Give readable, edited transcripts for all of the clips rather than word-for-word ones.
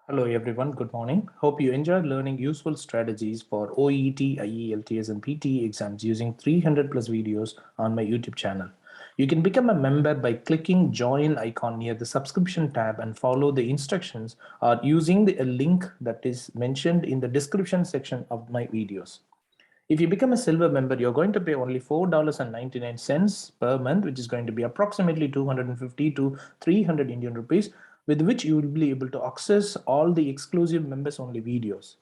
Hello everyone, good morning. Hope you enjoyed learning useful strategies for OET, IELTS and PTE exams using 300 plus videos on my YouTube channel. You can become a member by clicking join icon near the subscription tab and follow the instructions or using a link that is mentioned in the description section of my videos. If you become a silver member, you're going to pay only $4.99 per month, which is going to be approximately 250 to 300 Indian rupees, with which you will be able to access all the exclusive members only videos.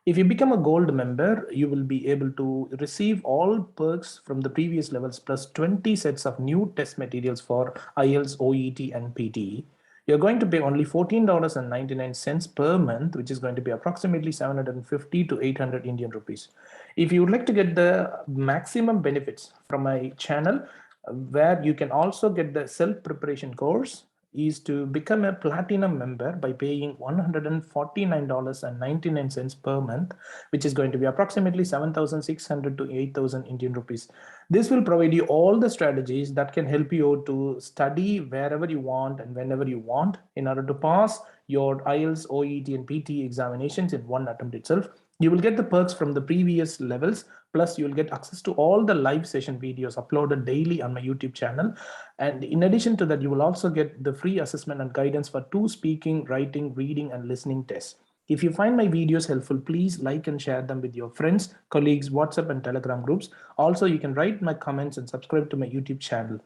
If you become a gold member, you will be able to receive all perks from the previous levels plus 20 sets of new test materials for IELTS, OET, and PTE. You're going to pay only $14.99 per month, which is going to be approximately 750 to 800 Indian rupees. If you would like to get the maximum benefits from my channel, where you can also get the self-preparation course, is to become a platinum member by paying $149.99 per month, which is going to be approximately 7,600 to 8,000 Indian rupees. This will provide you all the strategies that can help you to study wherever you want and whenever you want in order to pass your IELTS, OET, and PTE examinations in one attempt itself. You will get the perks from the previous levels, plus you will get access to all the live session videos uploaded daily on my YouTube channel. And in addition to that, you will also get the free assessment and guidance for 2 speaking, writing, reading, and listening tests. If you find my videos helpful, please like and share them with your friends, colleagues, WhatsApp and Telegram groups. Also, you can write my comments and subscribe to my YouTube channel.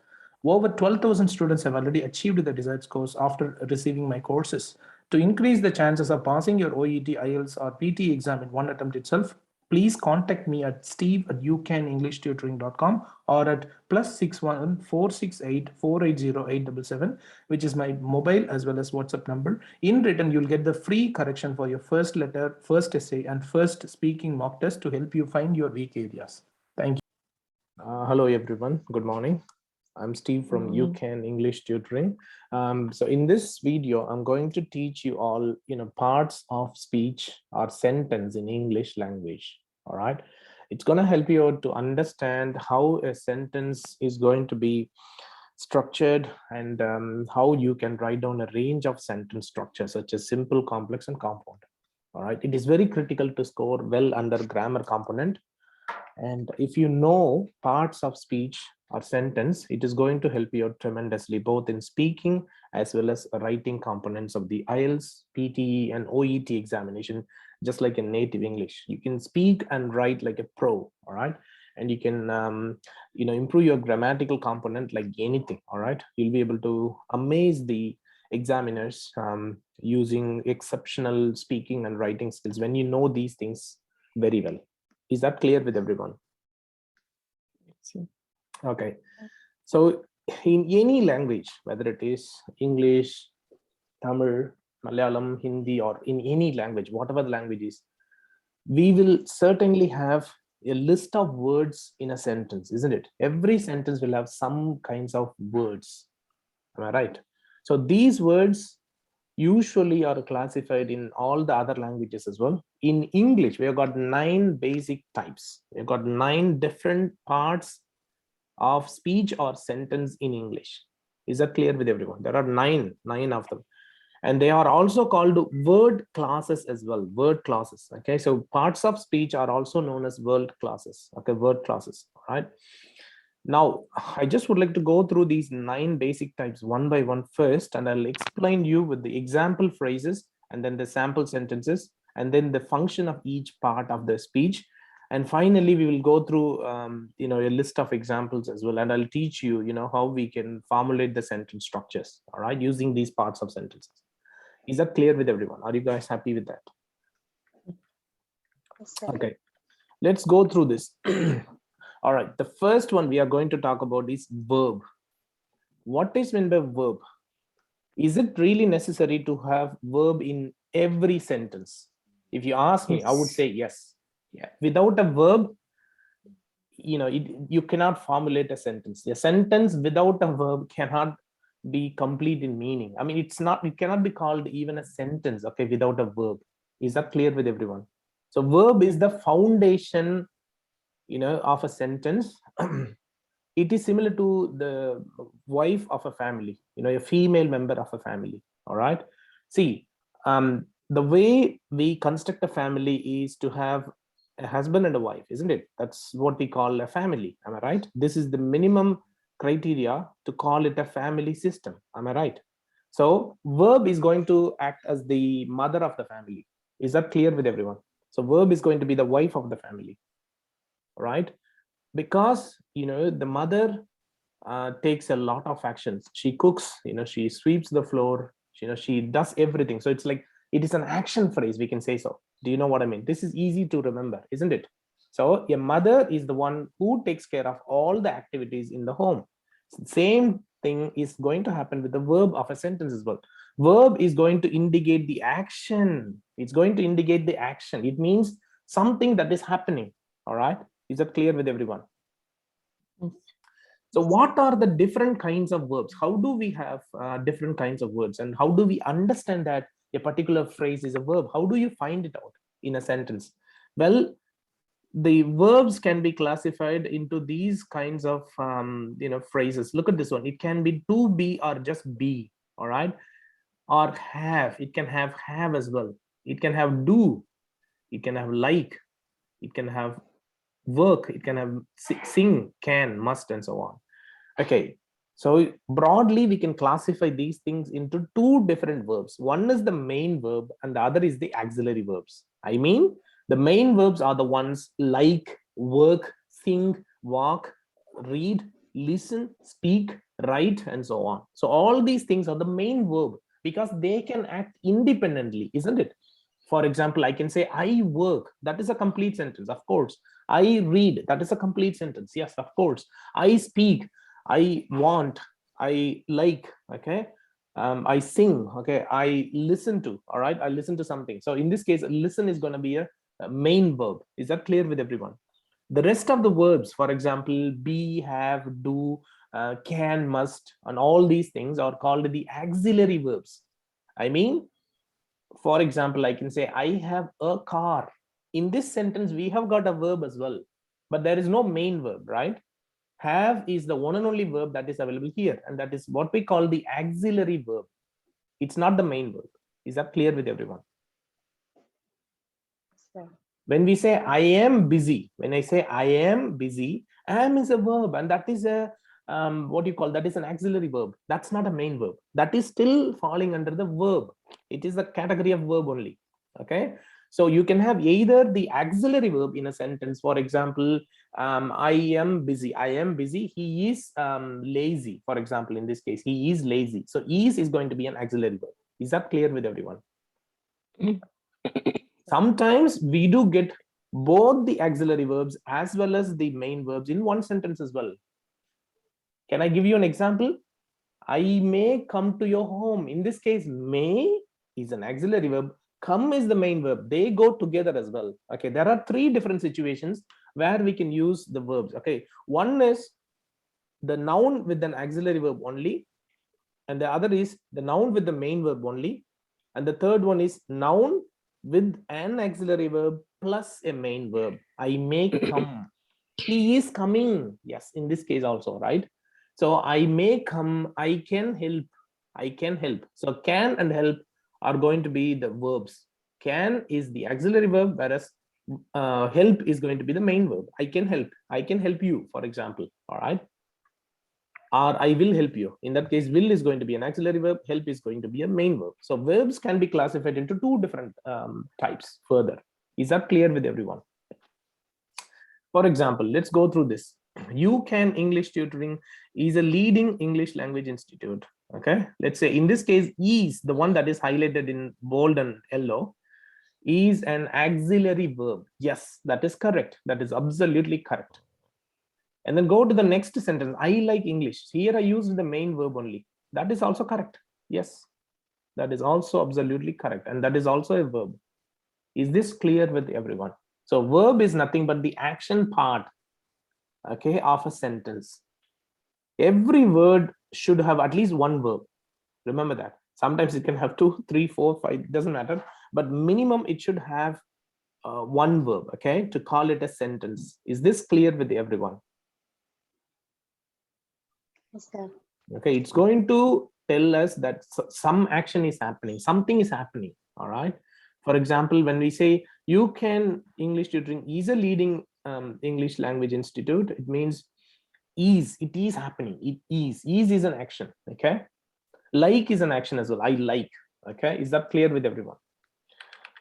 Over 12,000 students have already achieved the desired scores after receiving my courses. To increase the chances of passing your OET, IELTS, or PT exam in one attempt itself, please contact me at steve@ucaneenglishttutoring.com or at +61 468 480 877, which is my mobile as well as WhatsApp number. In return, you'll get the free correction for your first letter, first essay, and first speaking mock test to help you find your weak areas. Thank you. Hello, everyone. Good morning. I'm Steve from UCAN English Tutoring. So in this video, I'm going to teach you all, parts of speech or sentence in English language. All right. It's going to help you out to understand how a sentence is going to be structured and how you can write down a range of sentence structures such as simple, complex, and compound. All right. It is very critical to score well under grammar component. And if you know parts of speech or sentence, it is going to help you out tremendously, both in speaking as well as writing components of the IELTS, PTE, and OET examination, just like in native English. You can speak and write like a pro, all right? And you can, improve your grammatical component like anything, all right? You'll be able to amaze the examiners using exceptional speaking and writing skills when you know these things very well. Is that clear with everyone? Okay. So in any language, whether it is English, Tamil, Malayalam, Hindi, or in any language, whatever the language is, we will certainly have a list of words in a sentence, isn't it? Every sentence will have some kinds of words. Am I right? So these words usually are classified in all the other languages as well. In English, we have got 9 basic types. We've got 9 different parts of speech or sentence in English. Is that clear with everyone? There are nine of them. And they are also called word classes as well, word classes. Okay, so parts of speech are also known as word classes. Okay, word classes, all right? Now, I just would like to go through these 9 basic types one by one first, and I'll explain you with the example phrases and then the sample sentences and then the function of each part of the speech. And finally, we will go through, a list of examples as well. And I'll teach you, how we can formulate the sentence structures, all right, using these parts of sentences. Is that clear with everyone? Are you guys happy with that? Yes, sir. Okay, let's go through this. All right, the first one we are going to talk about is verb. What is meant by verb? Is it really necessary to have verb in every sentence? If you ask me, I would say yes. Yeah. Without a verb, you cannot formulate a sentence. A sentence without a verb cannot be complete in meaning. I mean, it cannot be called even a sentence, okay, without a verb. Is that clear with everyone? So verb is the foundation, of a sentence. It is similar to the wife of a family, a female member of a family. All right. See, the way we construct a family is to have a husband and a wife, isn't it? That's what we call a family. Am I right? This is the minimum criteria to call it a family system. Am I right? So verb is going to act as the mother of the family. Is that clear with everyone? So verb is going to be the wife of the family, right? Because the mother takes a lot of actions. She cooks, she sweeps the floor, she does everything. So it's like it is an action phrase, we can say so. Do you know what I mean? This is easy to remember, isn't it? So a mother is the one who takes care of all the activities in the home. Same thing is going to happen with the verb of a sentence as well. Verb is going to indicate the action. It's going to indicate the action. It means something that is happening. All right, is that clear with everyone? So what are the different kinds of verbs? How do we have different kinds of words, and how do we understand that a particular phrase is a verb? How do you find it out in a sentence? Well, the verbs can be classified into these kinds of phrases. Look at this one. It can be to be or just be, all right? Or have. It can have as well. It can have do. It can have like. It can have work. It can have sing, can, must, and so on. Okay, so broadly we can classify these things into two different verbs. One is the main verb and the other is the auxiliary verbs. I mean, the main verbs are the ones like, work, sing, walk, read, listen, speak, write, and so on. So all these things are the main verb because they can act independently, isn't it? For example, I can say I work. That is a complete sentence, of course. I read. That is a complete sentence. Yes, of course. I speak. I want, I like, okay. I sing, okay. I listen to, all right. I listen to something. So in this case, listen is going to be a main verb. Is that clear with everyone? The rest of the verbs, for example, be, have, do, can, must, and all these things are called the auxiliary verbs. I mean, for example, I can say I have a car. In this sentence, we have got a verb as well, but there is no main verb, right? Have is the one and only verb that is available here, and that is what we call the auxiliary verb. It's not the main verb. Is that clear with everyone? Sir. When we say I am busy, when I say I am busy, am is a verb, and that is a what you call, that is an auxiliary verb. That's not a main verb. That is still falling under the verb. It is the category of verb only. Okay, so you can have either the auxiliary verb in a sentence. For example, I am busy. I am busy. He is lazy. For example, in this case, he is lazy. So is going to be an auxiliary verb. Is that clear with everyone? Sometimes we do get both the auxiliary verbs as well as the main verbs in one sentence as well. Can I give you an example? I may come to your home. In this case, may is an auxiliary verb. Come is the main verb. They go together as well. Okay, there are three different situations where we can use the verbs. Okay, one is the noun with an auxiliary verb only, and the other is the noun with the main verb only, and the third one is noun with an auxiliary verb plus a main verb. I may come. He is coming. Yes, in this case also, right? So I may come. I can help. I can help. So can and help are going to be the verbs. Can is the auxiliary verb, whereas help is going to be the main verb. I can help. I can help you, for example. All right. Or I will help you. In that case, will is going to be an auxiliary verb, help is going to be a main verb. So verbs can be classified into two different types further. Is that clear with everyone? For example, let's go through this. UCAN English Tutoring is a leading English language institute. Okay, let's say in this case, is the one that is highlighted in bold and yellow is an auxiliary verb. Yes, that is correct. That is absolutely correct. And then go to the next sentence. I like English. Here I used the main verb only. That is also correct. Yes, that is also absolutely correct. And that is also a verb. Is this clear with everyone? So verb is nothing but the action part, okay, of a sentence. Every word should have at least one verb. Remember that. Sometimes it can have 2, 3, 4, 5, it doesn't matter. But minimum it should have one verb, okay, to call it a sentence. Is this clear with everyone? Yes, sir. Okay, it's going to tell us that some action is happening, something is happening. All right, For example, when we say UCAN English Tutoring is a leading English language institute, it means it is happening. Is is an action. Okay, like is an action as well. I like. Okay, is that clear with everyone?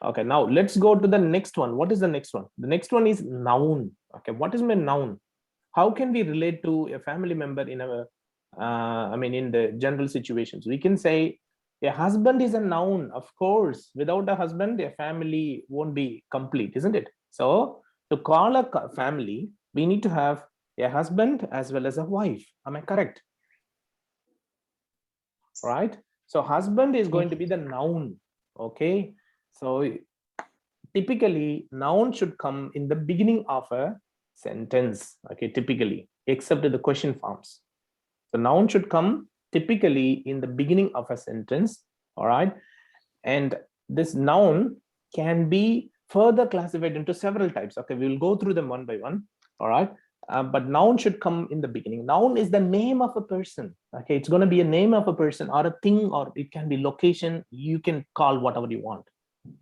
Okay, now let's go to the next one. What is the next one? The next one is noun. Okay, what is my noun? How can we relate to a family member in a in the general situations? We can say a husband is a noun. Of course, without a husband, a family won't be complete, isn't it? So to call a family, we need to have a husband as well as a wife. Am I correct? Right? So husband is going to be the noun. Okay, so typically noun should come in the beginning of a sentence. Okay, typically, except the question forms. The noun should come typically in the beginning of a sentence. All right, and this noun can be further classified into several types. Okay, we will go through them one by one. All right, but noun should come in the beginning. Noun is the name of a person. Okay, it's going to be a name of a person or a thing, or it can be location. You can call whatever you want.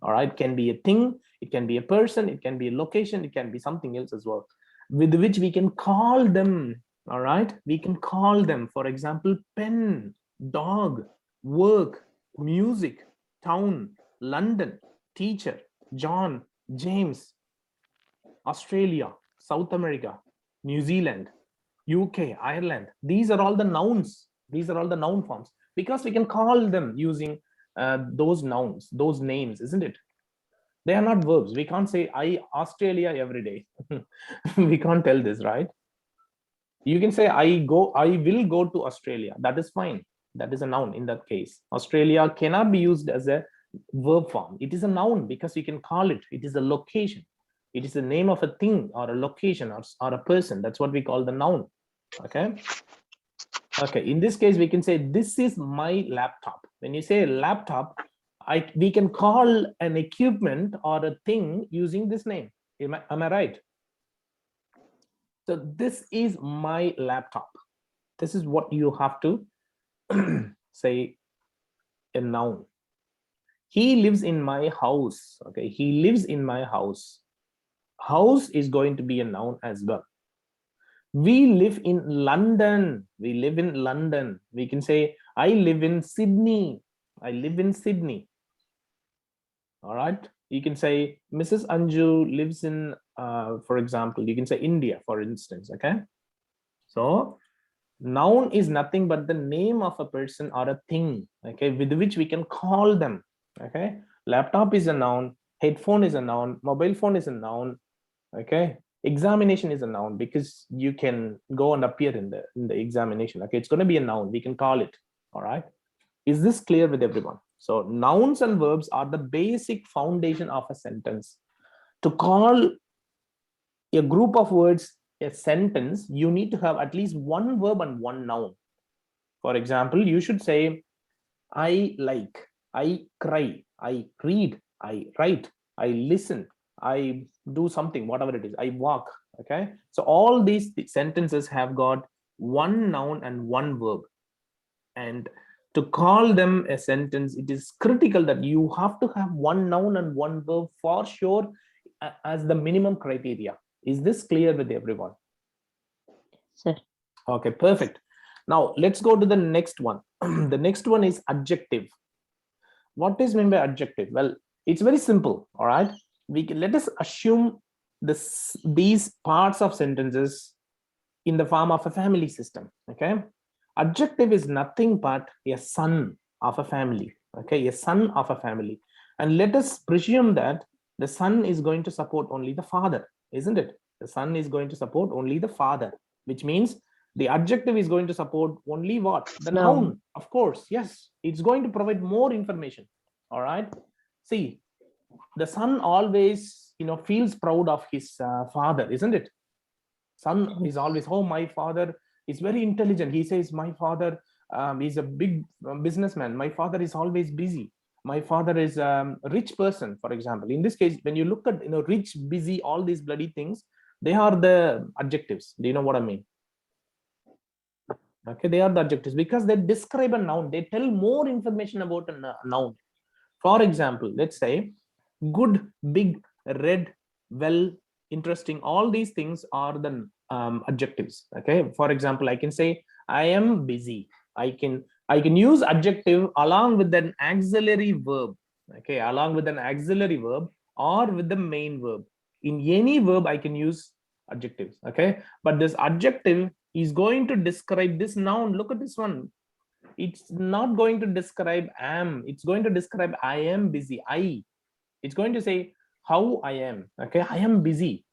All right, it can be a thing, it can be a person, it can be a location, it can be something else as well, with which we can call them. All right, we can call them, for example, pen, dog, work, music, town, London, teacher, John, James, Australia, South America, New Zealand, UK, Ireland. These are all the nouns. These are all the noun forms because we can call them using those nouns, those names, isn't it? They are not verbs. We can't say I Australia every day. We can't tell this, right? You can say I will go to Australia. That is fine. That is a noun in that case. Australia cannot be used as a verb form. It is a noun because you can call it. It is a location. It is the name of a thing or a location or a person. That's what we call the noun. Okay. Okay. In this case, we can say this is my laptop. When you say laptop, we can call an equipment or a thing using this name. Am I right? So this is my laptop. This is what you have to say a noun. He lives in my house. Okay, he lives in my house. House is going to be a noun as well. We live in London. We live in London. We can say I live in Sydney. I live in Sydney. All right, you can say Mrs. Anju lives in for example, you can say India, for instance. Okay, so noun is nothing but the name of a person or a thing, okay, with which we can call them. Okay, laptop is a noun, headphone is a noun, mobile phone is a noun. Okay, examination is a noun because you can go and appear in the examination. Okay, it's going to be a noun, we can call it. All right, is this clear with everyone? So nouns and verbs are the basic foundation of a sentence. To call a group of words a sentence, you need to have at least one verb and one noun. For example, you should say I like, I cry, I read, I write, I listen, I do something, whatever it is, I walk. Okay, so all these sentences have got one noun and one verb, and to call them a sentence, it is critical that you have to have one noun and one verb for sure as the minimum criteria. Is this clear with everyone? Sir. Okay, perfect. Now let's go to the next one. The next one is adjective. What is meant by adjective? Well, it's very simple. All right, let us assume these parts of sentences in the form of a family system. Okay, adjective is nothing but a son of a family. Okay, a son of a family, and let us presume that the son is going to support only the father, isn't it? The son is going to support only the father, which means the adjective is going to support only what? The noun, of course. Yes, it's going to provide more information. All right, see, the son always feels proud of his father, isn't it? Son is always, oh, my father is very intelligent. He says my father is a big businessman. My father is always busy. My father is a rich person, for example. In this case, when you look at rich, busy, all these bloody things, they are the adjectives. Do you know what I mean? Okay, they are the adjectives because they describe a noun. They tell more information about a noun. For example, let's say Good, big, red, well, interesting. All these things are the adjectives. Okay. For example, I can say I am busy. I can use adjective along with an auxiliary verb. Okay, along with an auxiliary verb or with the main verb. In any verb, I can use adjectives. Okay, but this adjective is going to describe this noun. Look at this one. It's not going to describe am. It's going to describe I am busy. It's going to say how I am. Okay, I am busy.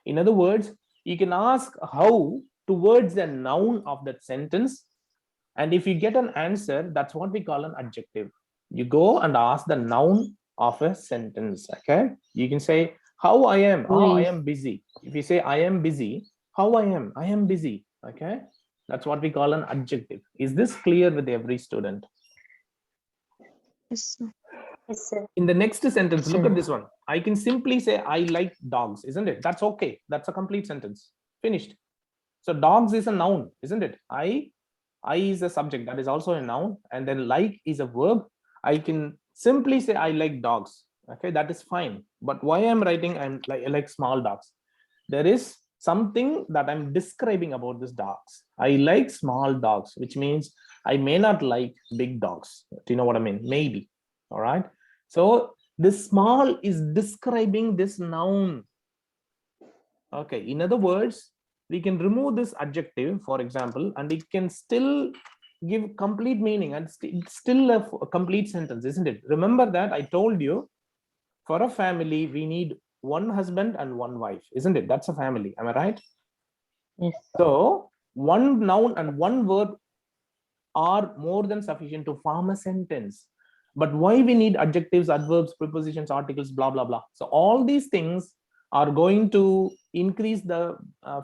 In other words, you can ask how towards the noun of that sentence, and if you get an answer, that's what we call an adjective. You go and ask the noun of a sentence. Okay, you can say how I am. Oh, I am busy. If you say I am busy, how I am busy. Okay, that's what we call an adjective. Is this clear with every student? Yes, sir. Yes, sir. In the next sentence, Yes, look sir. at this one. I can simply say I like dogs, isn't it? That's okay. That's a complete sentence. Finished. So dogs is a noun, isn't it? I is a subject, that is also a noun, and then like is a verb. I can simply say I like dogs. Okay, that is fine. But why I'm writing I like small dogs? There is something that I'm describing about this dogs. I like small dogs, which means I may not like big dogs. Do you know what I mean? Maybe. All right. So this small is describing this noun. Okay. In other words, we can remove this adjective, for example, and it can still give complete meaning, and it's still a complete sentence, isn't it? Remember that I told you, for a family, we need one husband and one wife, isn't it? That's a family. Am I right? Yes. So one noun and one verb are more than sufficient to form a sentence. But why we need adjectives, adverbs, prepositions, articles, blah, blah, blah. So all these things are going to increase the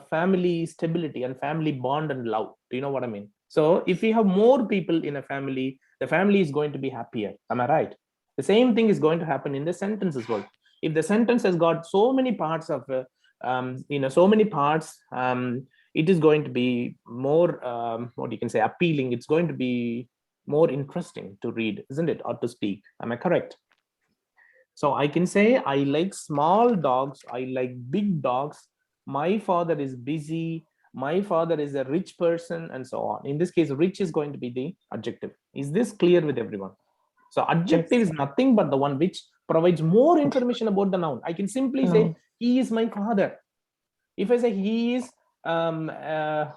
family stability and family bond and love. Do you know what I mean? So if we have more people in a family, the family is going to be happier. Am I right? The same thing is going to happen in the sentence as well. If the sentence has got so many parts of, so many parts, it is going to be more, what you can say, appealing. It's going to be more interesting to read, isn't it? Or to speak. Am I correct? So I can say I like small dogs. I like big dogs. My father is busy. My father is a rich person, and so on. In this case, rich is going to be the adjective. Is this clear with everyone? So adjective is nothing but the one which provides more information about the noun. I can simply say he is my father. If I say he is,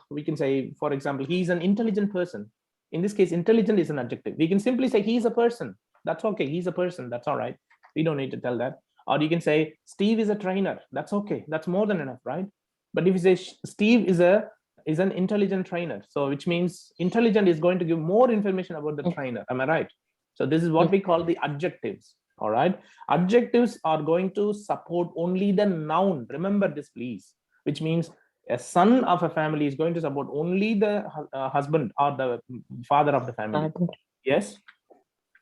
we can say, for example, he is an intelligent person. In this case, intelligent is an adjective. We can simply say he is a person. That's okay. He's a person. That's all right. We don't need to tell that. Or you can say Steve is a trainer. That's okay. That's more than enough, right? But if you say Steve is an intelligent trainer, so which means intelligent is going to give more information about the trainer. Am I right? So this is what we call the adjectives. All right. Adjectives are going to support only the noun. Remember this, please. Which means a son of a family is going to support only the husband or the father of the family. Yes.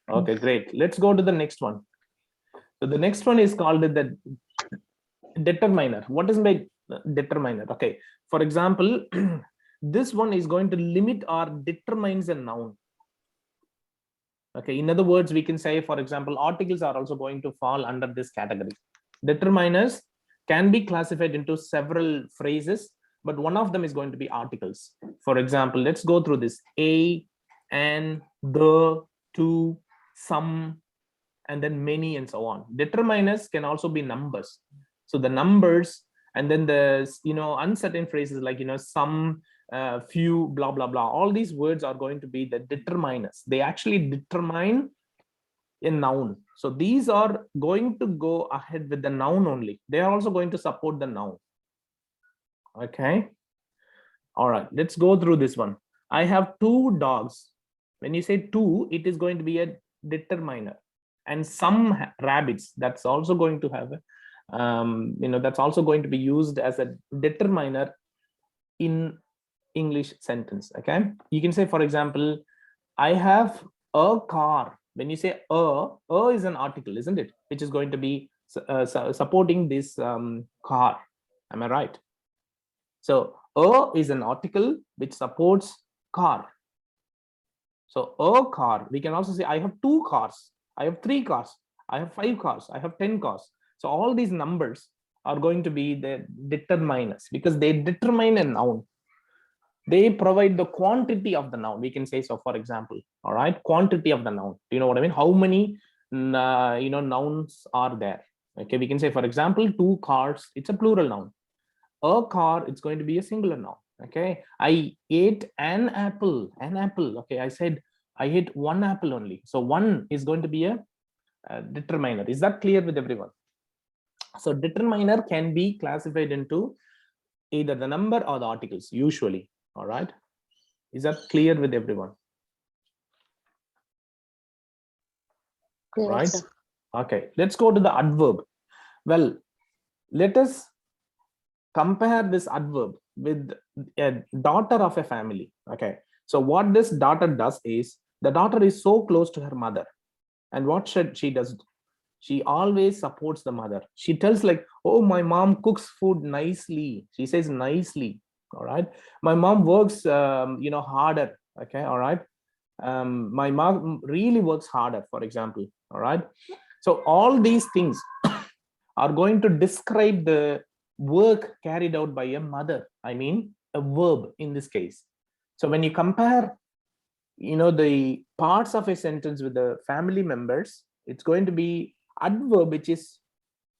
Okay, great. Let's go to the next one. So the next one is called the determiner. What is my determiner? Okay. For example, this one is going to limit or determines a noun. Okay. In other words, we can say, for example, articles are also going to fall under this category. Determiners can be classified into several phrases, but one of them is going to be articles. For example, let's go through this: a, an, the, to, some, and then many, and so on. Determiners can also be numbers. So the numbers, and then the uncertain phrases like some, few, blah blah blah. All these words are going to be the determiners. They actually determine a noun. So these are going to go ahead with the noun only. They are also going to support the noun. Okay. All right, let's go through this one. I have 2 dogs. When you say 2, it is going to be a determiner. And some rabbits, that's also going to have that's also going to be used as a determiner in English sentence. Okay, you can say, for example, I have a car. When you say a is an article, isn't it? Which is going to be supporting this car. Am I right? So a is an article which supports car. So a car. We can also say I have 2 cars. I have 3 cars. I have 5 cars, I have 10 cars. So all these numbers are going to be the determiners because they determine a noun. They provide the quantity of the noun, we can say. So for example, all right, quantity of the noun, do you know what I mean? How many nouns are there? Okay, we can say, for example, 2 cars, it's a plural noun. A car, it's going to be a singular noun. Okay, I ate an apple. Okay, I said I ate 1 apple only, so 1 is going to be a determiner. Is that clear with everyone? So determiner can be classified into either the number or the articles usually. All right, is that clear with everyone? Clear, Right. sir. Okay, let's go to the adverb. Well, let us compare this adverb with a daughter of a family. Okay, so what this daughter does is, the daughter is so close to her mother, and what should she does? She always supports the mother. She tells like, oh, my mom cooks food nicely. She says nicely. All right, my mom works harder. Okay, all right, my mom really works harder, for example. All right, so all these things are going to describe the work carried out by a mother. I mean, a verb in this case. So when you compare, the parts of a sentence with the family members, it's going to be adverb, which is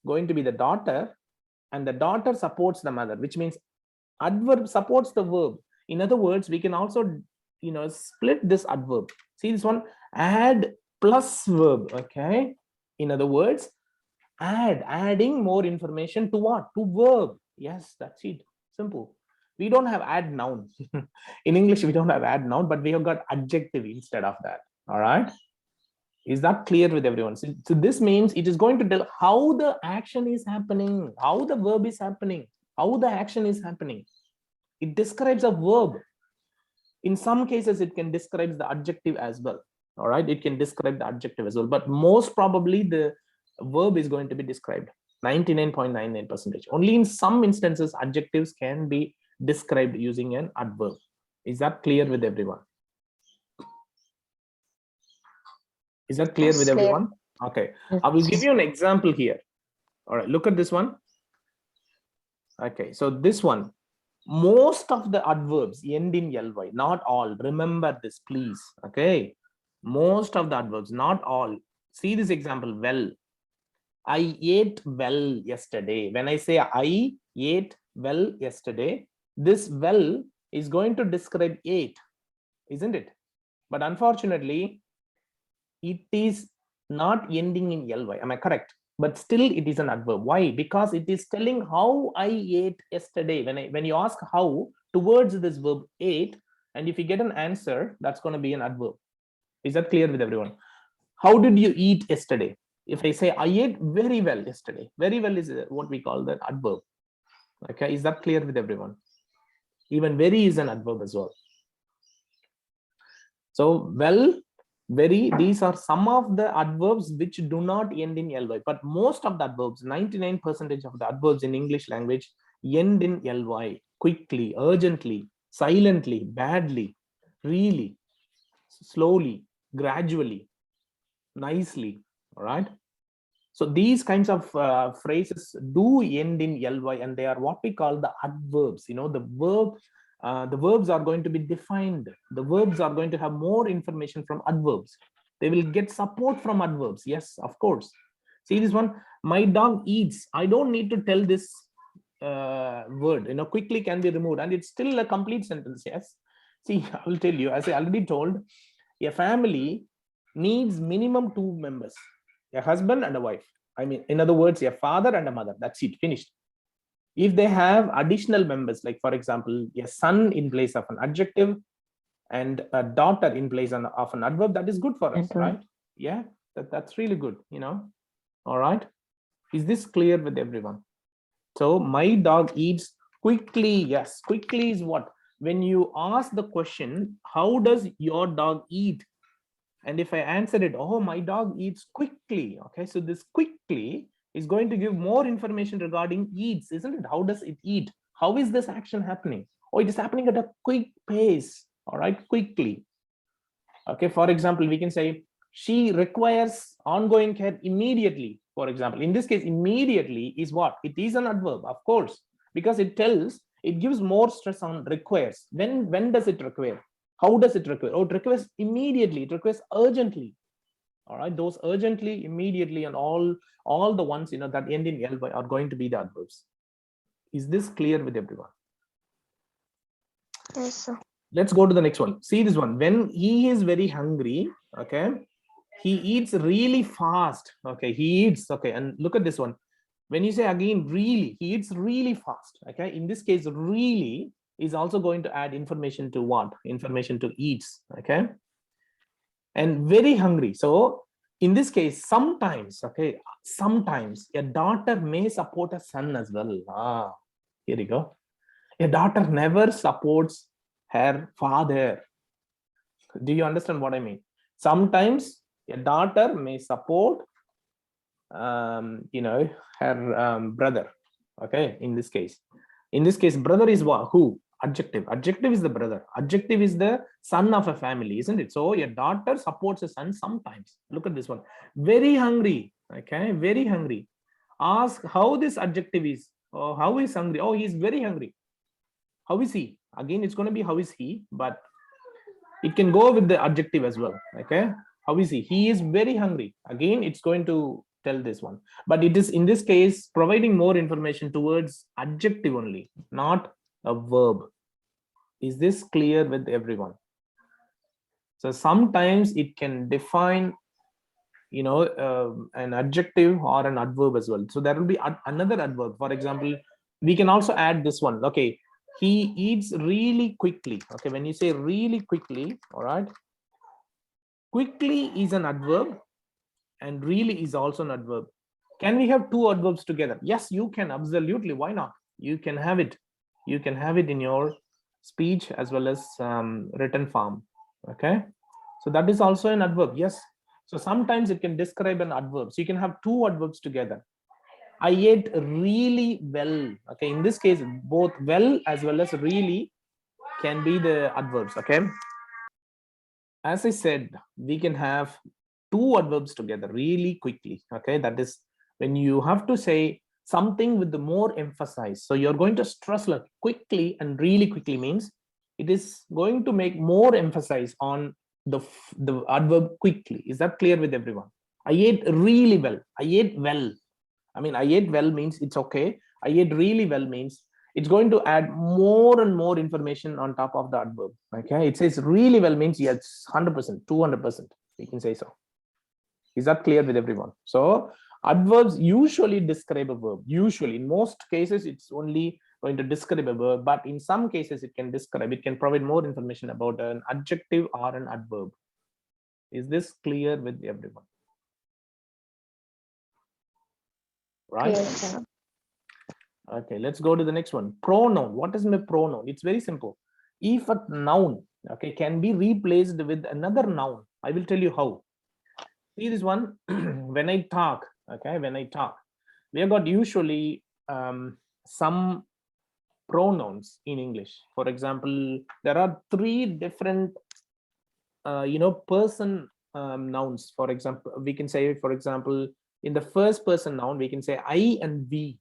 going to be the daughter, and the daughter supports the mother, which means adverb supports the verb. In other words, we can also, split this adverb. See this one, add plus verb. Okay, in other words, adding more information to what? To verb. Yes, that's it. Simple. We don't have add noun. In English, we don't have add noun, but we have got adjective instead of that. All right. Is that clear with everyone? So this means it is going to tell how the action is happening, how the verb is happening, how the action is happening. It describes a verb. In some cases, it can describe the adjective as well. All right. It can describe the adjective as well, but most probably the verb is going to be described 99.99%. Only in some instances, adjectives can be described using an adverb. Is that clear with everyone? Is that clear with everyone? Okay, I will give you an example here. All right, look at this one. Okay, so this one, most of the adverbs end in ly, not all. Remember this, please. Okay, most of the adverbs, not all. See this example. Well, I ate well yesterday. When I say I ate well yesterday, this well is going to describe ate, isn't it? But unfortunately, it is not ending in ly. Am I correct? But still it is an adverb. Why? Because it is telling how I ate yesterday. When you ask how towards this verb ate, and if you get an answer, that's going to be an adverb. Is that clear with everyone? How did you eat yesterday? If I say I ate very well yesterday, very well is what we call the adverb. Okay, is that clear with everyone? Even very is an adverb as well. So well, very, these are some of the adverbs which do not end in ly, but most of the adverbs, 99% of the adverbs in English language end in ly. Quickly, urgently, silently, badly, really, slowly, gradually, nicely. All right, so these kinds of phrases do end in ly, and they are what we call the adverbs. The verbs are going to be defined. The verbs are going to have more information from adverbs. They will get support from adverbs. Yes, of course. See this one, my dog eats. I don't need to tell this word, quickly can be removed, and it's still a complete sentence. Yes, see, I will tell you, as I already told, a family needs minimum 2 members, a husband and a wife. I mean, in other words, a father and a mother. That's it, finished. If they have additional members, like for example, a son in place of an adjective and a daughter in place of an adverb, that is good for us, right? Yeah, that's really good, All right, is this clear with everyone? So my dog eats quickly. Yes, quickly is what? When you ask the question, how does your dog eat? And if I answer it, oh, my dog eats quickly. Okay, so this quickly is going to give more information regarding eats, isn't it? How does it eat? How is this action happening? Oh, it is happening at a quick pace. All right, quickly. Okay, for example, we can say she requires Ongoing care immediately, for example. In this case, immediately is what? It is an adverb, of course, because it gives more stress on requires. When does it require? How does it require? Oh, it requires immediately, it requires urgently. All right, those urgently, immediately, and all the ones that end in ly are going to be the adverbs. Is this clear with everyone? Yes, sir. Let's go to the next one. See this one. When he is very hungry, okay, he eats really fast. Okay, he eats. Okay, and look at this one. When you say again really, he eats really fast. Okay, in this case, really is also going to add information to what? Information to eats. Okay, and very hungry. So in this case, sometimes, okay, sometimes a daughter may support a son as well. Here you go. A daughter never supports her father. Do you understand what I mean? Sometimes a daughter may support her brother. Okay, in this case brother is what? Who? Adjective is the brother. Adjective is the son of a family, isn't it? So your daughter supports a son sometimes. Look at this one. Very hungry. Okay, very hungry. Ask how this adjective is. Oh, how is hungry? Oh, he's very hungry. How is he? Again, it's going to be how is he, but it can go with the adjective as well. Okay, how is he? He is very hungry. Again, it's going to tell this one, but it is in this case providing more information towards adjective only, not a verb. Is this clear with everyone? So sometimes it can define an adjective or an adverb as well. So there will be another adverb. For example, we can also add this one. Okay, he eats really quickly. Okay, when you say really quickly, all right, quickly is an adverb and really is also an adverb. Can we have two adverbs together? Yes, you can. Absolutely. Why not? You can have it. You can have it in your speech as well as written form. Okay, so that is also an adverb. Yes. So sometimes it can describe an adverb. So you can have two adverbs together. I ate really well. Okay, in this case, both well as well as really can be the adverbs. Okay, as I said, we can have two adverbs together really quickly. Okay, that is when you have to say something with the more emphasis. So you're going to stress like quickly and really quickly means it is going to make more emphasis on the adverb quickly. Is that clear with everyone? I ate really well. I ate well. I mean, I ate well means it's okay. I ate really well means it's going to add more and more information on top of the adverb. Okay, it says really well means yes, 100%, 200%. We can say so. Is that clear with everyone? So adverbs usually describe a verb. Usually, in most cases, it's only going to describe a verb, but in some cases, it can provide more information about an adjective or an adverb. Is this clear with everyone? Right? Yes, sir. Okay, let's go to the next one. Pronoun. What is my pronoun? It's very simple. If a noun, okay, can be replaced with another noun, I will tell you how. See this one. When I talk, okay, we have got usually some pronouns in English. For example, there are three different person nouns. For example, we can say, for example, in the first person noun, we can say I and we.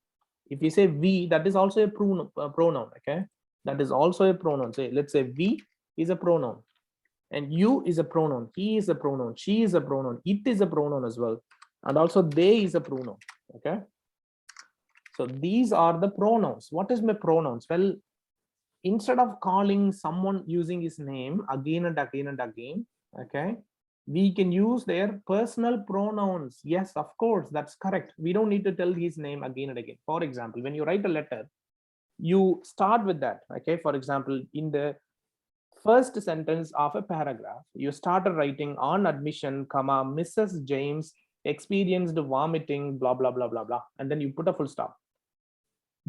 If you say we, that is also a pronoun. Okay, that is also a pronoun. Say, let's say we is a pronoun, and you is a pronoun, he is a pronoun, she is a pronoun, it is a pronoun as well, and also they is a pronoun. Okay, so these are the pronouns. What is my pronouns? Well, instead of calling someone using his name again and again and again, okay, we can use their personal pronouns. Yes, of course, that's correct. We don't need to tell his name again and again. For example, when you write a letter, you start with that. Okay, for example, in the first sentence of a paragraph, you started writing on admission, comma, Mrs. James experienced vomiting, blah, blah, blah, blah, blah. And then you put a full stop.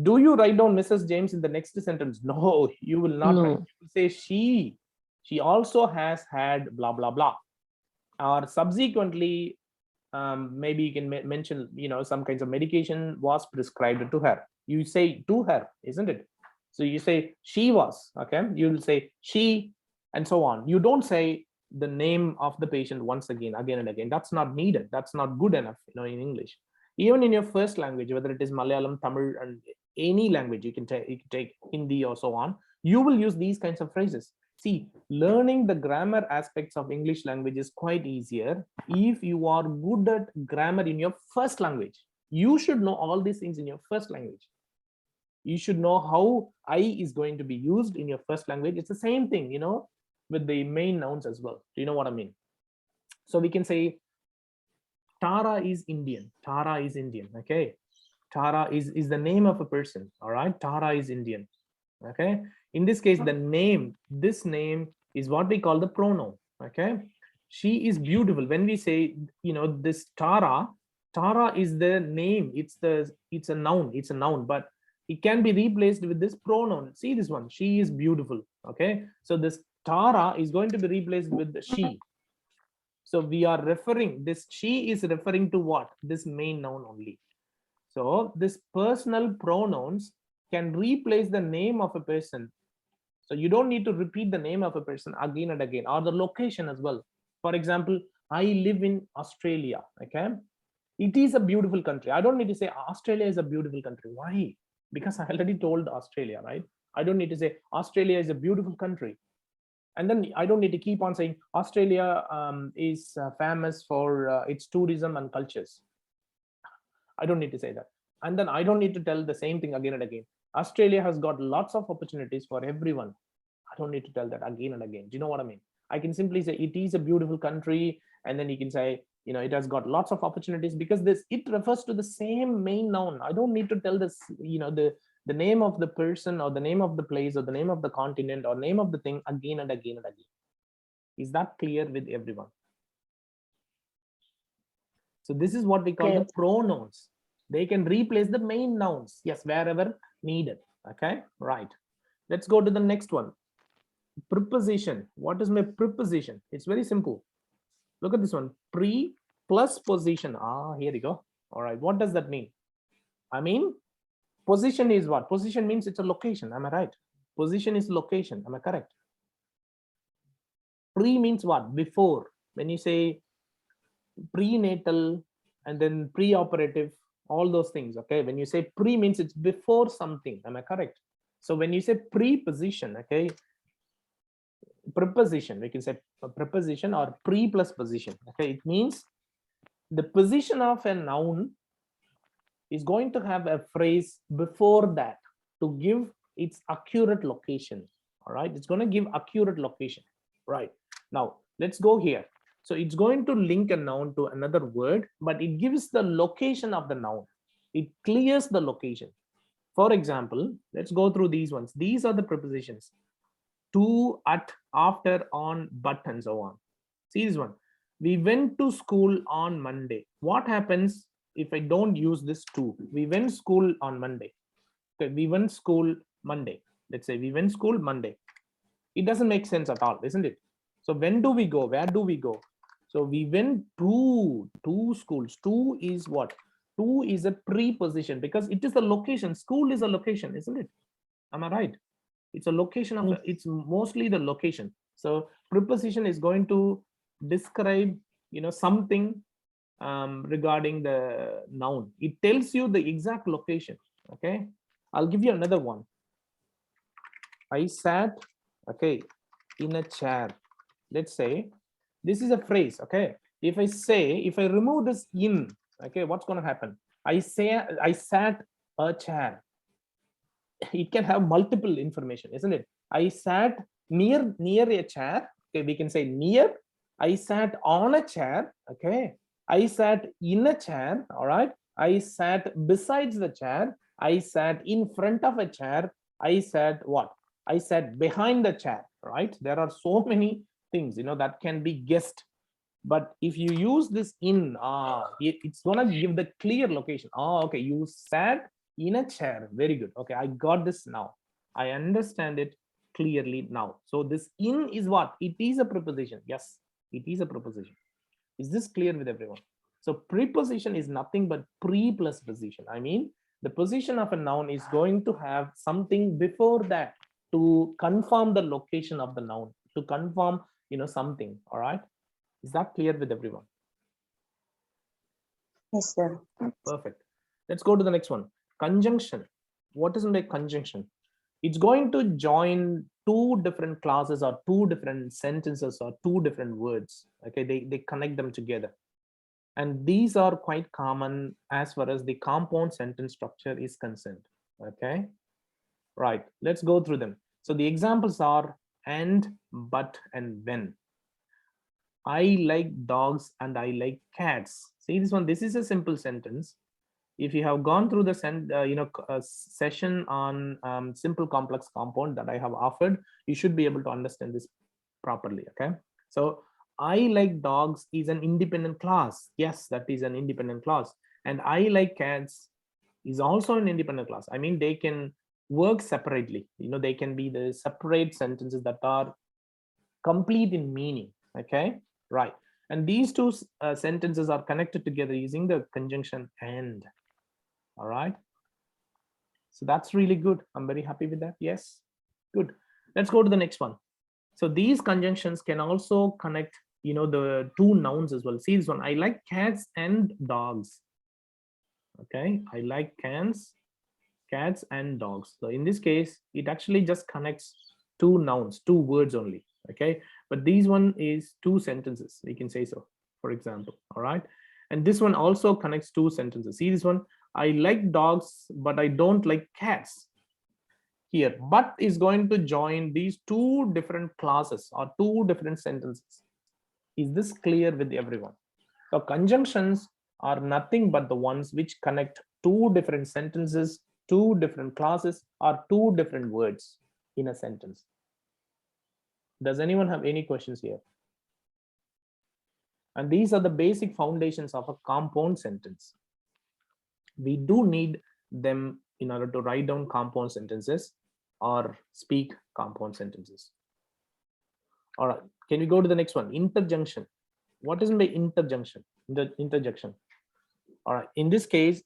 Do you write down Mrs. James in the next sentence? No, you will not write. You will say she also has had blah, blah, blah. Or subsequently, maybe you can mention, some kinds of medication was prescribed to her. You say to her, isn't it? So you say she was, okay? You will say she and so on. You don't say the name of the patient once again and again. That's not needed. That's not good enough, in English. Even in your first language, whether it is Malayalam, Tamil, and any language, you can take Hindi or so on, you will use these kinds of phrases. See, learning the grammar aspects of English language is quite easier if you are good at grammar in your first language. You should know all these things in your first language. You should know how I is going to be used in your first language. It's the same thing, with the main nouns as well. Do you know what I mean? So we can say Tara is Indian. Tara is Indian. Okay. Tara is the name of a person. All right. Tara is Indian. Okay. In this case, this name is what we call the pronoun. Okay. She is beautiful. When we say, this Tara is the name. It's a noun. It's a noun, but it can be replaced with this pronoun. See this one. She is beautiful. Okay. So this Tara is going to be replaced with the she. So we are referring, this she is referring to what? This main noun only. So this personal pronouns can replace the name of a person. So you don't need to repeat the name of a person again and again, or the location as well. For example, I live in Australia. Okay. It is a beautiful country. I don't need to say Australia is a beautiful country. Why? Because I already told Australia, right? I don't need to say Australia is a beautiful country. And then I don't need to keep on saying Australia is famous for its tourism and cultures. I don't need to say that. And then I don't need to tell the same thing again and again. Australia has got lots of opportunities for everyone. I don't need to tell that again and again. Do you know what I mean? I can simply say it is a beautiful country, and then you can say, it has got lots of opportunities, because it refers to the same main noun. I don't need to tell this, the name of the person or the name of the place or the name of the continent or name of the thing again and again and again. Is that clear with everyone? So this is what we call the pronouns. They can replace the main nouns, yes, wherever needed. Okay, right. Let's go to the next one. Preposition. What is my preposition? It's very simple. Look at this one. Pre plus position. Here you go. All right. What does that mean? I mean, position is what? Position means it's a location. Am I right? Position is location. Am I correct? Pre means what? Before. When you say prenatal and then pre-operative, all those things. Okay. When you say pre means it's before something. Am I correct? So when you say preposition, okay, preposition, we can say a preposition or pre plus position. Okay. It means the position of a noun is going to have a phrase before that to give its accurate location. All right. It's going to give accurate location. Right. Now let's go here. So it's going to link a noun to another word, but it gives the location of the noun. It clears the location. For example, let's go through these ones. These are the prepositions: to, at, after, on, but, and so on. See this one. We went to school on Monday. What happens if I don't use this to? We went school on Monday. Okay, we went school Monday. Let's say we went school Monday. It doesn't make sense at all, isn't it? So when do we go? Where do we go? So we went to schools. To is what? To is a preposition because it is the location. School is a location, isn't it? Am I right? It's a location of, it's mostly the location. So preposition is going to describe, something regarding the noun. It tells you the exact location. Okay. I'll give you another one. I sat, okay, in a chair. Let's say this is a phrase. Okay. If I remove this in, okay, what's going to happen? I sat a chair. It can have multiple information, isn't it? I sat near a chair. Okay, we can say near. I sat on a chair. Okay. I sat in a chair. All right. I sat besides the chair. I sat in front of a chair. I sat what? I sat behind the chair. Right. There are so many things, that can be guessed. But if you use this in, it's gonna give the clear location. Okay, you sat in a chair. Very good. Okay, I got this now. I understand it clearly now. So this in is what? It is a preposition. Yes, it is a preposition. Is this clear with everyone? So preposition is nothing but pre plus position. I mean, the position of a noun is going to have something before that to confirm the location of the noun, to confirm something. All right, is that clear with everyone? Yes, sir. Perfect. Let's go to the next one. Conjunction. What is a conjunction? It's going to join two different clauses or two different sentences or two different words. Okay, they connect them together. And these are quite common as far as the compound sentence structure is concerned. Okay, right. Let's go through them. So the examples are and, but, and when. I like dogs and I like cats. See this one. This is a simple sentence. If you have gone through the session on simple complex compound that I have offered, you should be able to understand this properly. Okay, so I like dogs is an independent clause. Yes, that is an independent clause. And I like cats is also an independent clause. I mean, they can work separately. They can be the separate sentences that are complete in meaning. Okay, right. And these two sentences are connected together using the conjunction and. All right, so that's really good. I'm very happy with that. Yes, good. Let's go to the next one. So these conjunctions can also connect the two nouns as well. See this one. I like cats and dogs. Okay, I like cats and dogs. So in this case, it actually just connects two nouns, two words only. Okay, but these one is two sentences, we can say so, for example. All right, and this one also connects two sentences. See this one. I like dogs, but I don't like cats. Here, but is going to join these two different clauses or two different sentences. Is this clear with everyone? So conjunctions are nothing but the ones which connect two different sentences, two different clauses, or two different words in a sentence. Does anyone have any questions here? And these are the basic foundations of a compound sentence. We do need them in order to write down compound sentences or speak compound sentences. All right, can we go to the next one? Interjunction. What is by interjunction? Interjection. All right, in this case,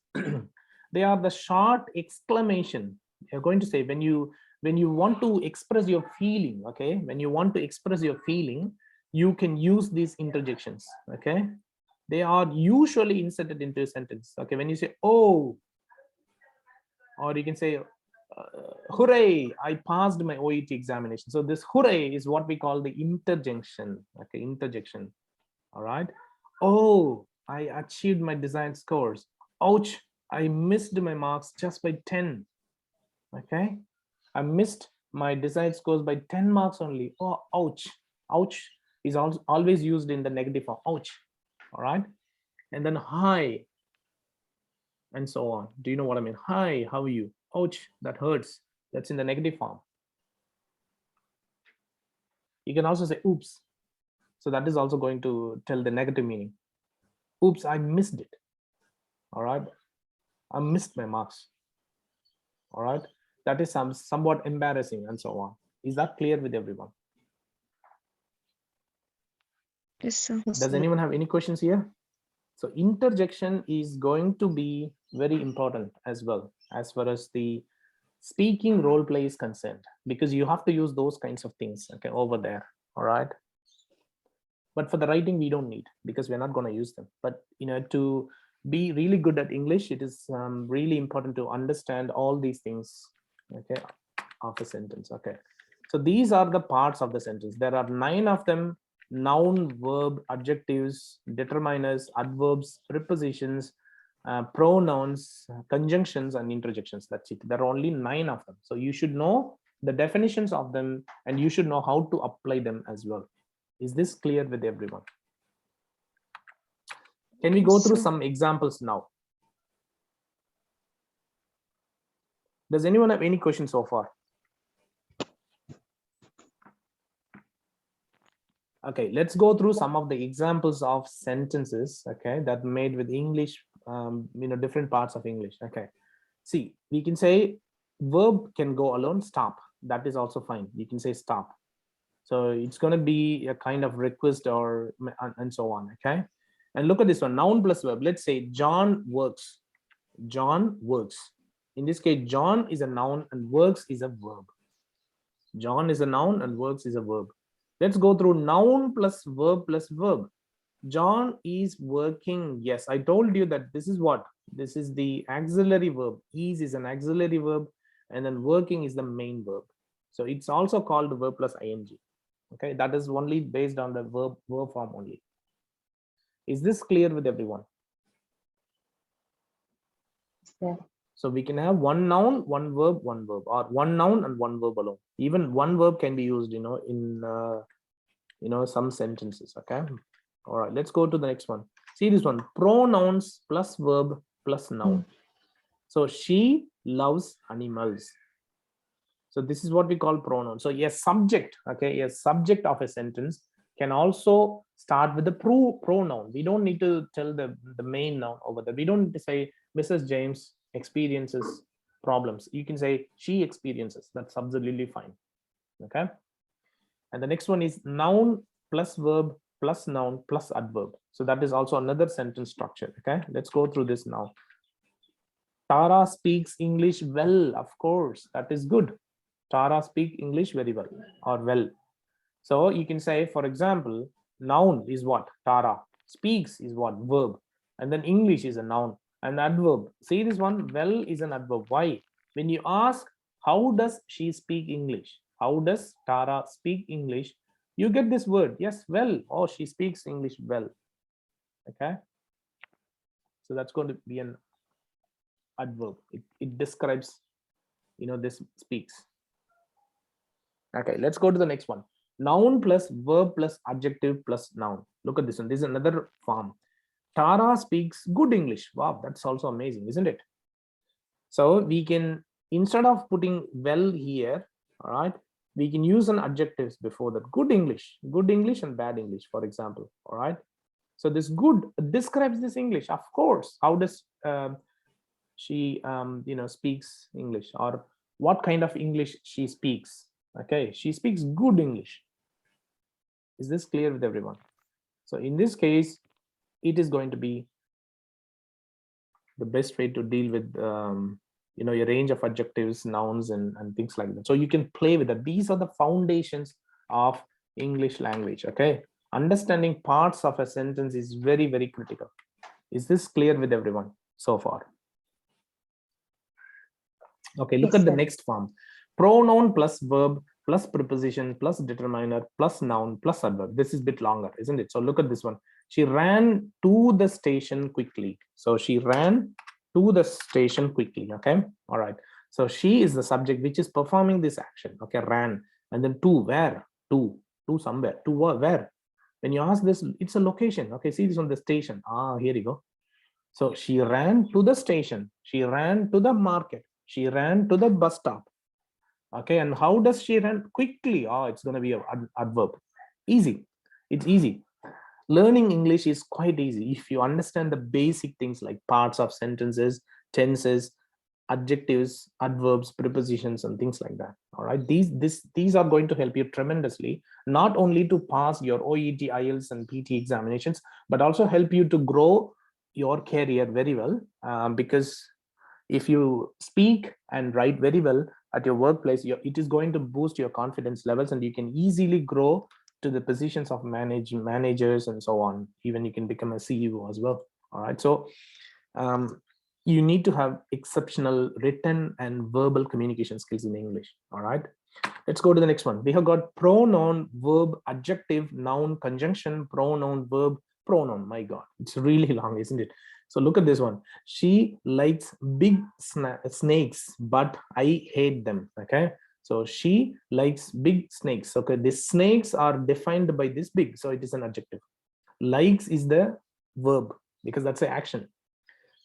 they are the short exclamation. You're going to say when you want to express your feeling. Okay, when you want to express your feeling, you can use these interjections. Okay, they are usually inserted into a sentence. Okay, when you say oh, or you can say hooray, I passed my OET examination. So this hooray is what we call the interjection. Okay, interjection. All right. Oh, I achieved my desired scores. Ouch, I missed my marks just by 10. Okay, I missed my desired scores by 10 marks only. Oh, ouch. Ouch is always used in the negative form. Ouch. All right, and then hi, and so on. Do you know what I mean? Hi, how are you? Ouch, that hurts. That's in the negative form. You can also say oops. So that is also going to tell the negative meaning. Oops, I missed it. All right, I missed my marks. All right, that is somewhat embarrassing and so on. Is that clear with everyone? Yes, sir. Does anyone have any questions here? So interjection is going to be very important as well as far as the speaking role play is concerned, because you have to use those kinds of things, okay, over there. All right, but for the writing we don't need, because we're not going to use them. But to be really good at English, it is really important to understand all these things, okay, of a sentence. Okay, so these are the parts of the sentence. There are 9 of them: noun, verb, adjectives, determiners, adverbs, prepositions, pronouns, conjunctions, and interjections. That's it. There are only 9 of them. So you should know the definitions of them, and you should know how to apply them as well. Is this clear with everyone? Can we go through some examples now? Does anyone have any questions so far? Okay, let's go through some of the examples of sentences, okay, that made with English, different parts of English. Okay, see, we can say verb can go alone, stop. That is also fine. You can say stop. So it's going to be a kind of request or and so on. Okay, and look at this one, noun plus verb. Let's say John works. John works. In this case, John is a noun and works is a verb. John is a noun and works is a verb. Let's go through noun plus verb plus verb. John is working. Yes, I told you that this is what? This is the auxiliary verb. Is an auxiliary verb, and then working is the main verb. So it's also called verb plus ing. Okay, that is only based on the verb form only. Is this clear with everyone? Yeah. So we can have one noun, one verb, or one noun and one verb alone. Even one verb can be used, in some sentences. Okay. All right. Let's go to the next one. See this one: pronouns plus verb plus noun. So she loves animals. So this is what we call pronoun. So yes, subject. Okay, yes, subject of a sentence can also start with the pronoun. We don't need to tell the main noun over there. We don't need to say Mrs. James experiences problems. You can say she experiences. That's absolutely fine. Okay. And the next one is noun plus verb plus noun plus adverb. So that is also another sentence structure. Okay. Let's go through this now. Tara speaks English well. Of course, that is good. Tara speaks English very well or well. So you can say, for example, noun is what? Tara. Speaks is what? Verb. And then English is a noun. And adverb. See this one? Well is an adverb. Why? When you ask, how does she speak English? How does Tara speak English? You get this word. Yes, well. Oh, she speaks English well. Okay. So that's going to be an adverb. It describes, this speaks. Okay, let's go to the next one. Noun plus verb plus adjective plus noun. Look at this one. This is another form. Tara speaks good English. Wow, that's also amazing, isn't it? So we can, instead of putting well here, all right, we can use an adjectives before that. Good English and bad English, for example. All right. So this good describes this English. Of course. How does she speaks English, or what kind of English she speaks? Okay, she speaks good English. Is this clear with everyone? So in this case, it is going to be the best way to deal with your range of adjectives, nouns, and things like that. So you can play with that. These are the foundations of English language. Okay, understanding parts of a sentence is very, very critical. Is this clear with everyone so far? Okay, look Yes, at the sir. next form. Pronoun plus verb plus preposition plus determiner plus noun plus adverb. This is a bit longer, isn't it? So look at this one. She ran to the station quickly. So she ran to the station quickly. Okay. All right. So she is the subject which is performing this action. Okay. Ran. And then to where? To somewhere. To where? When you ask this, it's a location. Okay. See this on the station. Here you go. So she ran to the station. She ran to the market. She ran to the bus stop. Okay, and how does she run? Quickly. It's going to be an adverb. Easy. It's easy. Learning English is quite easy if you understand the basic things like parts of sentences, tenses, adjectives, adverbs, prepositions, and things like that. All right, these are going to help you tremendously, not only to pass your OET, IELTS, and PTE examinations, but also help you to grow your career very well, because if you speak and write very well at your workplace, it is going to boost your confidence levels, and you can easily grow to the positions of managers and so on. Even you can become a CEO as well. All right, so you need to have exceptional written and verbal communication skills in English. All right, let's go to the next one. We have got pronoun, verb, adjective, noun, conjunction, pronoun, verb, pronoun. My God, it's really long, isn't it? So look at this one. She likes big snakes, but I hate them. Okay, so she likes big snakes. Okay, the snakes are defined by this big, so it is an adjective. Likes is the verb because that's an action.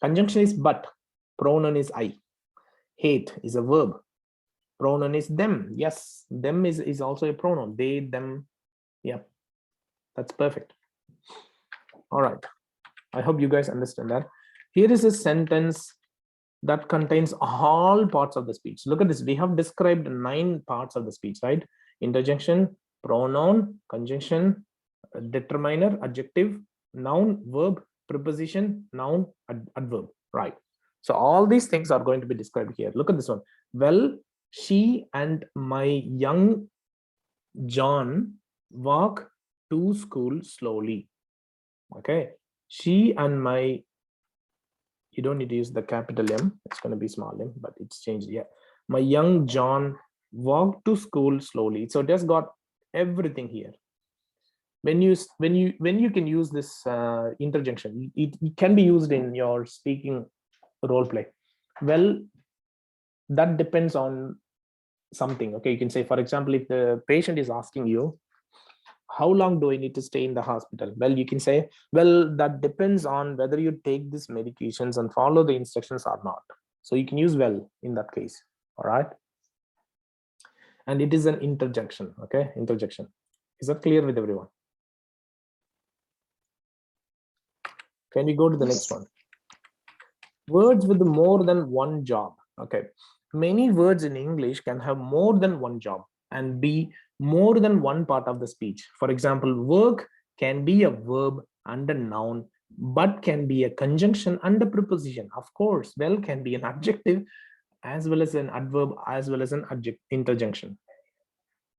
Conjunction is but. Pronoun is I. Hate is a verb. Pronoun is them. Yes, them is also a pronoun. They, them. Yeah, that's perfect. All right, I hope you guys understand that. Here is a sentence that contains all parts of the speech. Look at this. We have described 9 parts of the speech, right? Interjection, pronoun, conjunction, determiner, adjective, noun, verb, preposition, noun, adverb, right? So all these things are going to be described here. Look at this one. Well, she and my young John walk to school slowly. Okay, she and my, you don't need to use the capital M, it's going to be small m, but it's changed. Yeah, my young John walked to school slowly. So it has got everything here. When you can use this interjection, it can be used in your speaking role play. Well, that depends on something. Okay, you can say, for example, if the patient is asking you, how long do I need to stay in the hospital? Well, you can say, well, that depends on whether you take these medications and follow the instructions or not. So you can use well in that case. All right, and it is an interjection. Okay, interjection. Is that clear with everyone? Can we go to the next one? Words with more than one job. Okay, many words in English can have more than one job and be more than one part of the speech. For example, work can be a verb and a noun, but can be a conjunction and a preposition. Of course, well can be an adjective as well as an adverb as well as an interjunction.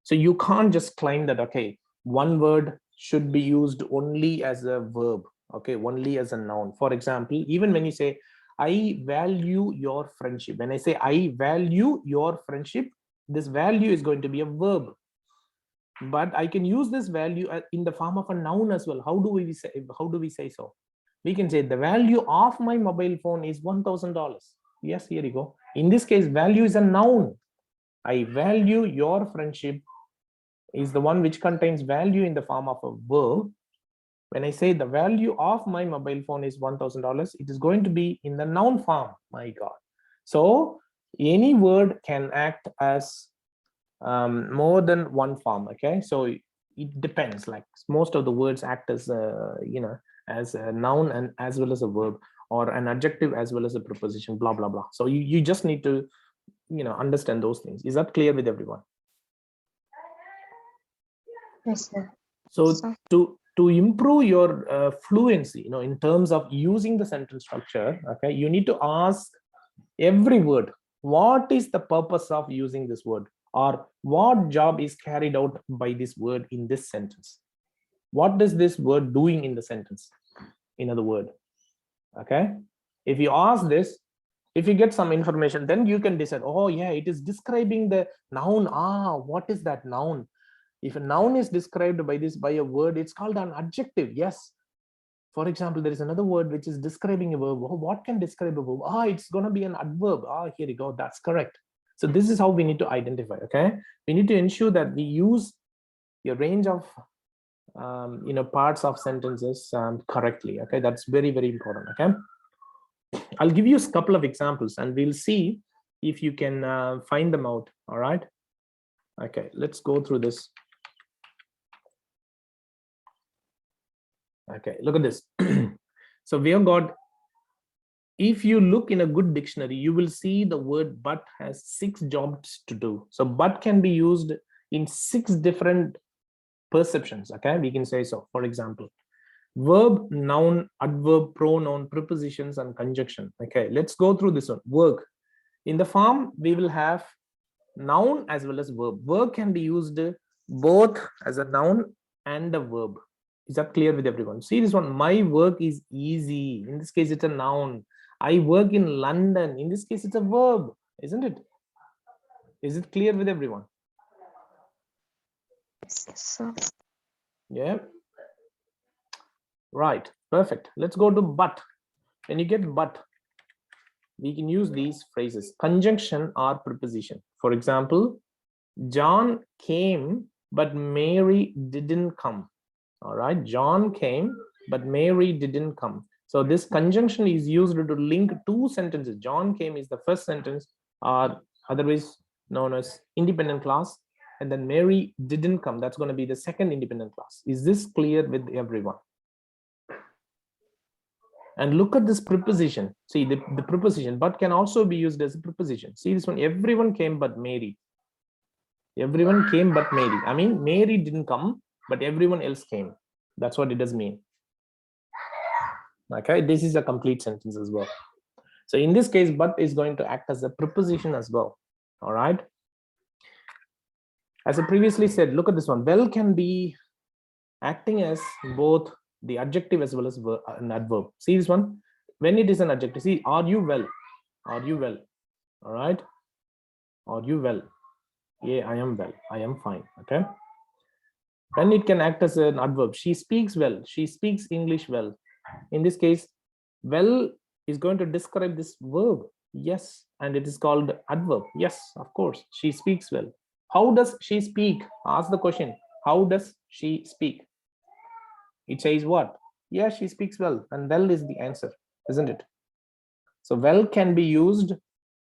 So you can't just claim that, okay, one word should be used only as a verb, okay, only as a noun. For example, even when you say, I value your friendship, when I say I value your friendship, this value is going to be a verb, but I can use this value in the form of a noun as well. How do we say so? We can say the value of my mobile phone is $1,000. Yes, here you go. In this case, value is a noun. I value your friendship is the one which contains value in the form of a verb. When I say the value of my mobile phone is $1,000, it is going to be in the noun form. My God. So any word can act as more than one form. Okay, so it depends. Like most of the words act as as a noun and as well as a verb, or an adjective as well as a preposition, blah blah blah. So you just need to understand those things. Is that clear with everyone? Yes, sir. So Sir. to improve your fluency, in terms of using the sentence structure, okay, you need to ask every word, what is the purpose of using this word, or what job is carried out by this word in this sentence? What is this word doing in the sentence? In other word, okay, if you ask this, if you get some information, then you can decide, oh yeah, it is describing the noun. What is that noun? If a noun is described by a word, it's called an adjective. Yes. For example, there is another word which is describing a verb. What can describe a verb? It's going to be an adverb. Here you go. That's correct. So this is how we need to identify. Okay, we need to ensure that we use a range of parts of sentences correctly. Okay, that's very, very important. Okay, I'll give you a couple of examples and we'll see if you can find them out. All right. Okay, let's go through this. Okay, look at this. So we have got, if you look in a good dictionary, you will see the word but has 6 jobs to do. So but can be used in 6 different perceptions. Okay, we can say so. For example, verb, noun, adverb, pronoun, prepositions, and conjunction. Okay, let's go through this one. Work. In the form, we will have noun as well as verb. Work can be used both as a noun and a verb. Is that clear with everyone? See this one, my work is easy. In this case, it's a noun. I work in London. In this case, it's a verb, isn't it? Is it clear with everyone? Yes, sir. Yeah. Right, perfect. Let's go to but. When you get but, we can use these phrases, conjunction or preposition. For example, John came, but Mary didn't come. All right, John came, but Mary didn't come. So this conjunction is used to link 2 sentences. John came is the first sentence, or otherwise known as independent clause, and then Mary didn't come. That's going to be the second independent clause. Is this clear with everyone? And look at this preposition. See the preposition, but can also be used as a preposition. See this one, everyone came but Mary. Everyone came but Mary. I mean, Mary didn't come, but everyone else came. That's what it does mean. Okay, this is a complete sentence as well. So in this case, but is going to act as a preposition as well. All right. As I previously said, look at this one. Well can be acting as both the adjective as well as an adverb. See this one? When it is an adjective, see, are you well? Are you well? All right. Are you well? Yeah, I am well. I am fine. Okay. Then it can act as an adverb. She speaks well. She speaks English well. In this case, well is going to describe this verb. Yes. And it is called adverb. Yes, of course. She speaks well. How does she speak? Ask the question. How does she speak? It says what? Yeah, she speaks well. And well is the answer, isn't it? So well can be used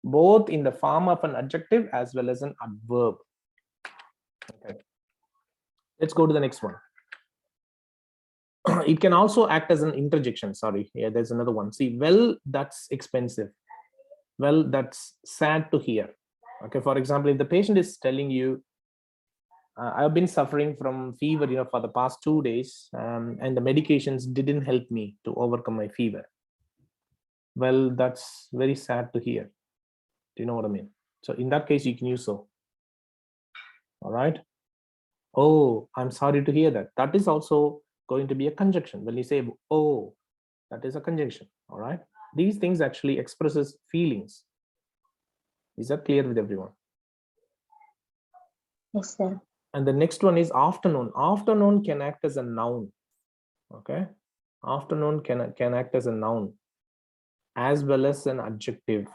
both in the form of an adjective as well as an adverb. Okay. Let's go to the next one. It can also act as an interjection. Sorry, yeah, there's another one. See, well, that's expensive. Well, that's sad to hear. Okay, for example, if the patient is telling you, I've been suffering from fever, for the past 2 days, and the medications didn't help me to overcome my fever. Well, that's very sad to hear. Do you know what I mean? So in that case, you can use so. All right. Oh, I'm sorry to hear that. That is also going to be a conjunction. When you say, oh, that is a conjunction. All right. These things actually expresses feelings. Is that clear with everyone? Yes, sir. And the next one is afternoon. Afternoon can act as a noun. Okay. Afternoon can act as a noun as well as an adjective.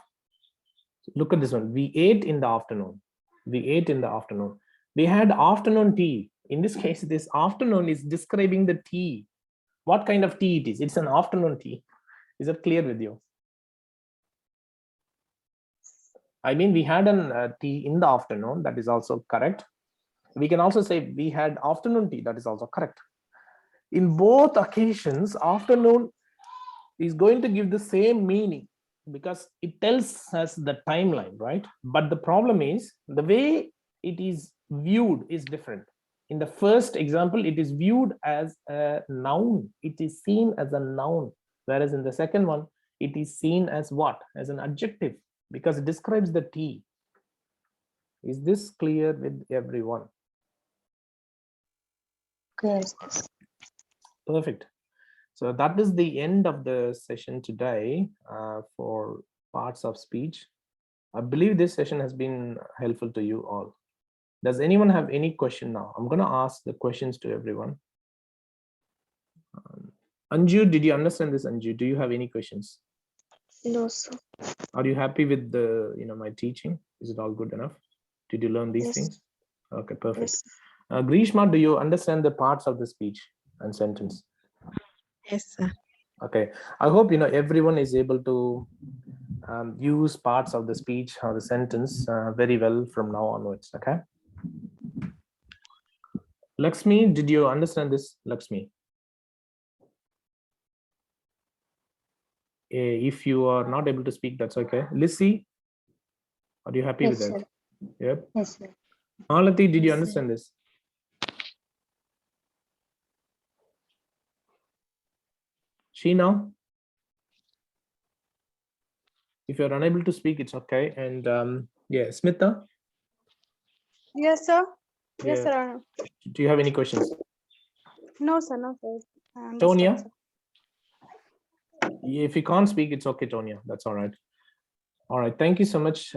Look at this one. We ate in the afternoon. We ate in the afternoon. We had afternoon tea. In this case, this afternoon is describing the tea. What kind of tea it is? It's an afternoon tea. Is that clear with you? I mean, we had an tea in the afternoon. That is also correct. We can also say we had afternoon tea. That is also correct. In both occasions, afternoon is going to give the same meaning because it tells us the timeline, right? But the problem is the way it is viewed is different. In the first example, it is viewed as a noun. It is seen as a noun. Whereas in the second one, it is seen as what? As an adjective, because it describes the tea. Is this clear with everyone? Yes. Perfect. So that is the end of the session today for parts of speech. I believe this session has been helpful to you all. Does anyone have any question now? I'm going to ask the questions to everyone. Anju, did you understand this, Anju? Do you have any questions? No, sir. Are you happy with the, my teaching? Is it all good enough? Did you learn these Yes. things? Okay, perfect. Yes. Grishma, do you understand the parts of the speech and sentence? Yes, sir. Okay, I hope everyone is able to use parts of the speech or the sentence very well from now onwards. Okay. Lakshmi, did you understand this, Lakshmi? If you are not able to speak, that's okay. Lissy, are you happy Yes, with that? sir. Yep. Yes, sir. Malati, did you Yes, sir. understand this? Sheena, if you're unable to speak, it's okay. And yeah, Smita, Yes, sir. Yes, yeah. sir. Do you have any questions? No, sir. No, sir. I understand, Tonya, sir. if you can't speak, it's okay, Tonya. That's all right. All right. Thank you so much.